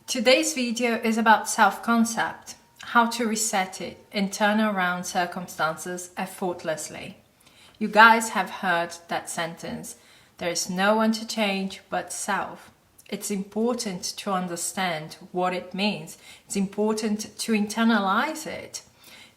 Today's video is about self-concept, how to reset it and turn around circumstances effortlessly. You guys have heard that sentence, there is no one to change but self. It's important to understand what it means. It's important to internalize it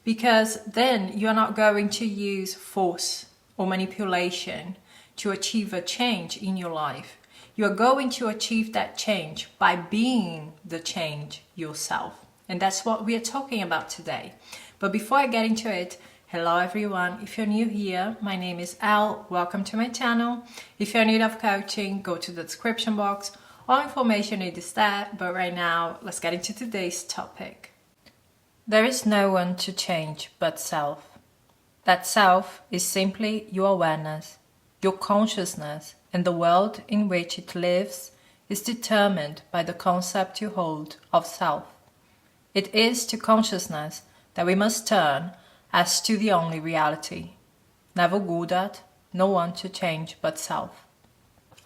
because then you're not going to use force or manipulation to achieve a change in your life. You're going to achieve that change by being the change yourself. And that's what we are talking about today. But before I get into it, hello everyone. If you're new here, my name is Elle. Welcome to my channel. If you're in need of coaching, go to the description box. All information is there. But right now, let's get into today's topic. There is no one to change but self. That self is simply your awareness, your consciousness, and the world in which it lives is determined by the concept you hold of self. It is to consciousness that we must turn as to the only reality. Never good at, no one to change but self.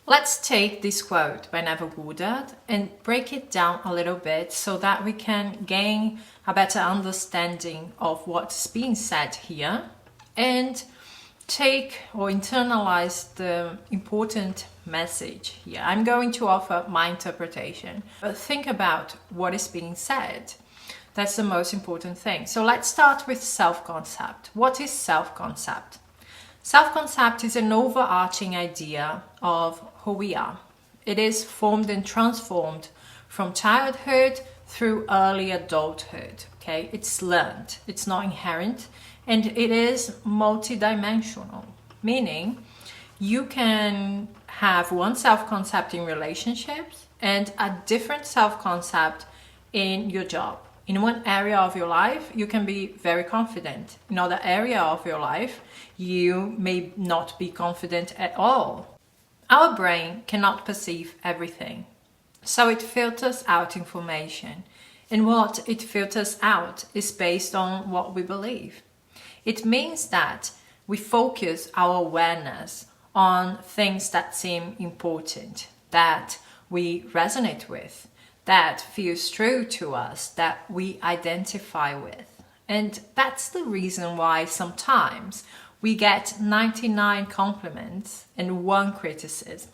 Let's take this quote by Neville Goddard and break it down a little bit so that we can gain a better understanding of what's being said here and take or internalize the important message here. I'm going to offer my interpretation, but think about what is being said. That's the most important thing. So let's start with self-concept. What is self-concept? Self-concept is an overarching idea of who we are. It is formed and transformed from childhood through early adulthood. Okay, it's learned, it's not inherent, and it is multidimensional, meaning you can have one self-concept in relationships and a different self-concept in your job. In one area of your life, you can be very confident. In another area of your life, you may not be confident at all. Our brain cannot perceive everything, so it filters out information. And what it filters out is based on what we believe. It means that we focus our awareness on things that seem important, that we resonate with, that feels true to us, that we identify with. And that's the reason why sometimes we get 99 compliments and one criticism,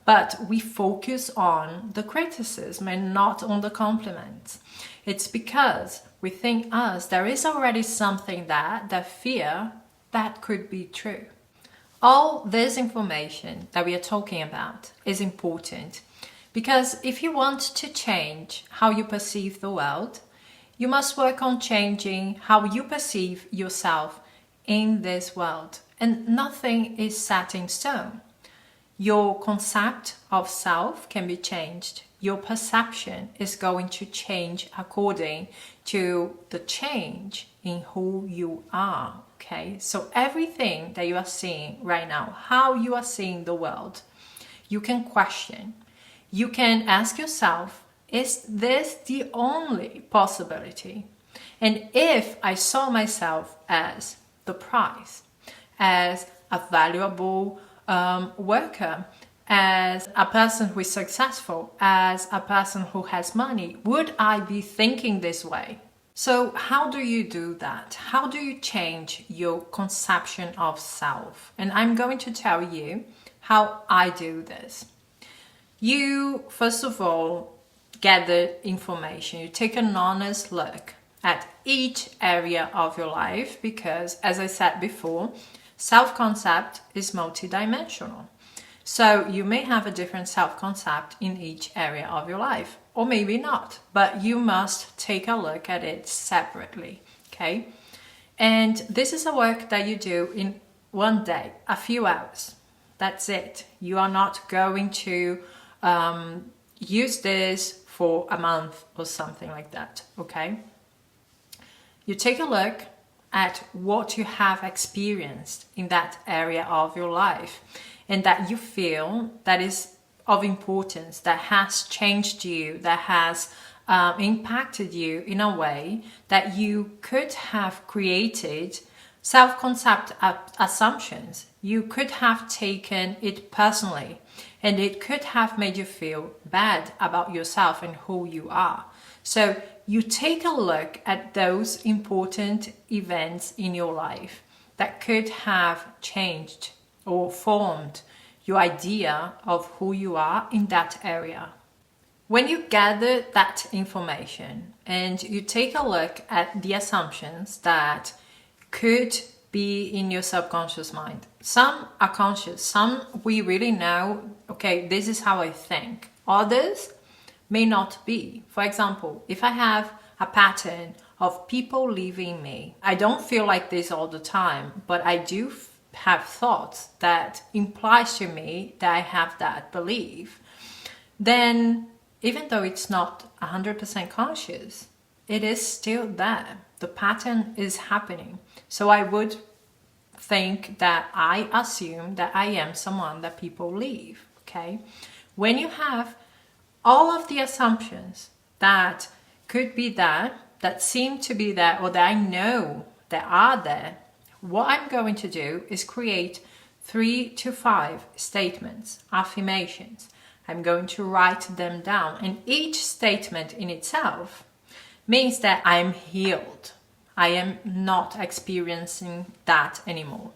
but we focus on the criticism and not on the compliments. It's because we think there is already something that fear that could be true. All this information that we are talking about is important because if you want to change how you perceive the world, you must work on changing how you perceive yourself in this world. And nothing is set in stone. Your concept of self can be changed. Your perception is going to change according to the change in who you are. Okay, so everything that you are seeing right now, how you are seeing the world, you can question. You can ask yourself, is this the only possibility? And if I saw myself as the prize, as a valuable worker, as a person who is successful, as a person who has money, would I be thinking this way? So how do you do that? How do you change your conception of self? And I'm going to tell you how I do this. You, first of all, gather information. You take an honest look at each area of your life because, as I said before, self-concept is multidimensional. So you may have a different self-concept in each area of your life, or maybe not, but you must take a look at it separately, okay? And this is a work that you do in one day, a few hours. That's it. You are not going to use this for a month or something like that, okay? You take a look at what you have experienced in that area of your life and that you feel that is of importance, that has changed you, that has impacted you in a way that you could have created self-concept assumptions. You could have taken it personally. and it could have made you feel bad about yourself and who you are. So you take a look at those important events in your life that could have changed or formed your idea of who you are in that area. When you gather that information and you take a look at the assumptions that could be in your subconscious mind, some are conscious, some we really know, okay, this is how I think. Others may not be. For example, if I have a pattern of people leaving me, I don't feel like this all the time, but I do have thoughts that implies to me that I have that belief, then even though it's not 100% conscious, it is still there. The pattern is happening. So I would think that I assume that I am someone that people leave, okay? When you have all of the assumptions that could be there, that seem to be there, or that I know that are there, what I'm going to do is create 3 to 5 statements, affirmations. I'm going to write them down, and each statement in itself means that I'm healed. I am not experiencing that anymore.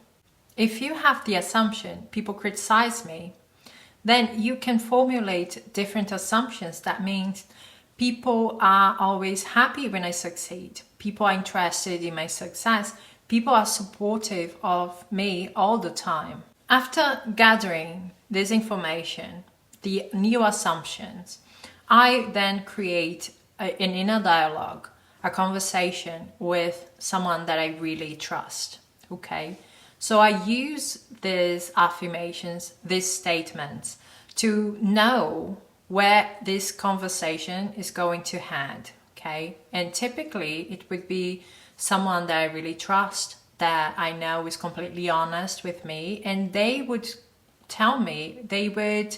If you have the assumption, people criticize me, then you can formulate different assumptions. That means people are always happy when I succeed. People are interested in my success. People are supportive of me all the time. After gathering this information, the new assumptions, I then create an inner dialogue, a conversation with someone that I really trust, okay? So I use these affirmations, these statements, to know where this conversation is going to head, okay? And typically it would be someone that I really trust, that I know is completely honest with me, and they would tell me, they would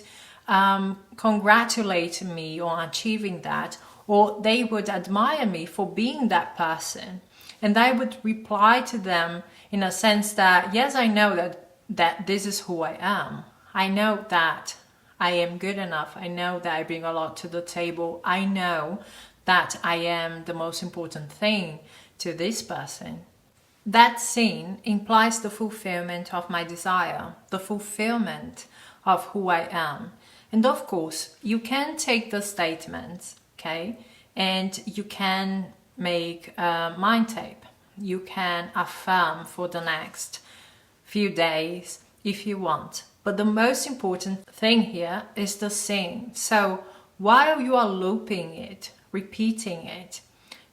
congratulate me on achieving that, or they would admire me for being that person. And I would reply to them in a sense that, yes, I know that this is who I am. I know that I am good enough. I know that I bring a lot to the table. I know that I am the most important thing to this person. That scene implies the fulfillment of my desire, the fulfillment of who I am. And of course, you can take the statements, okay, and you can make a mind tape. You can affirm for the next few days if you want. But the most important thing here is the scene. So while you are looping it, repeating it,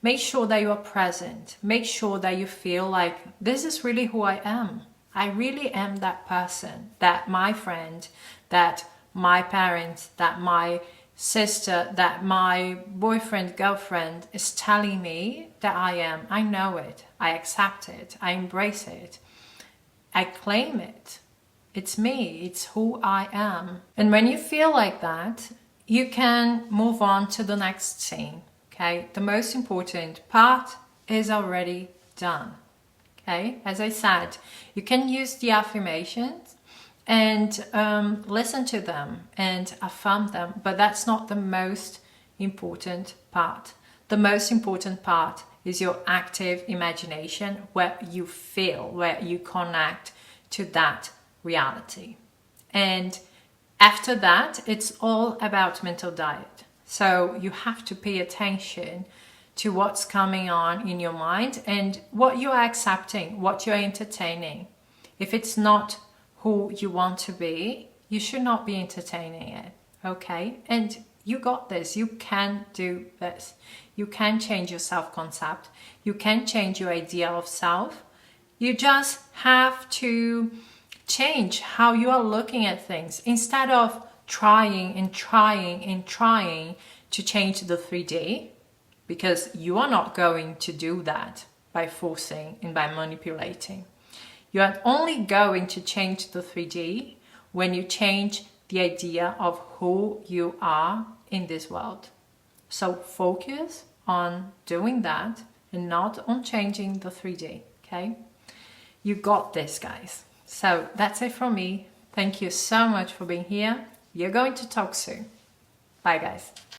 make sure that you are present. Make sure that you feel like this is really who I am. I really am that person, that my friend, that my parents, that my sister, that my boyfriend, girlfriend is telling me that I am. I know it. I accept it. I embrace it. I claim it. It's me. It's who I am. And when you feel like that, you can move on to the next scene. Okay? The most important part is already done. Okay? As I said, you can use the affirmations and listen to them and affirm them, but that's not the most important part. The most important part is your active imagination, where you feel, where you connect to that reality. And after that, it's all about mental diet. So you have to pay attention to what's coming on in your mind and what you are accepting, what you're entertaining. If it's not who you want to be, you should not be entertaining it, okay? And you got this. You can do this. You can change your self-concept. You can change your idea of self. You just have to change how you are looking at things. Instead of trying and trying and trying to change the 3D, because you are not going to do that by forcing and by manipulating. You are only going to change the 3D when you change the idea of who you are in this world. So focus on doing that and not on changing the 3D, okay? You got this, guys. So that's it from me. Thank you so much for being here. You're going to talk soon. Bye, guys.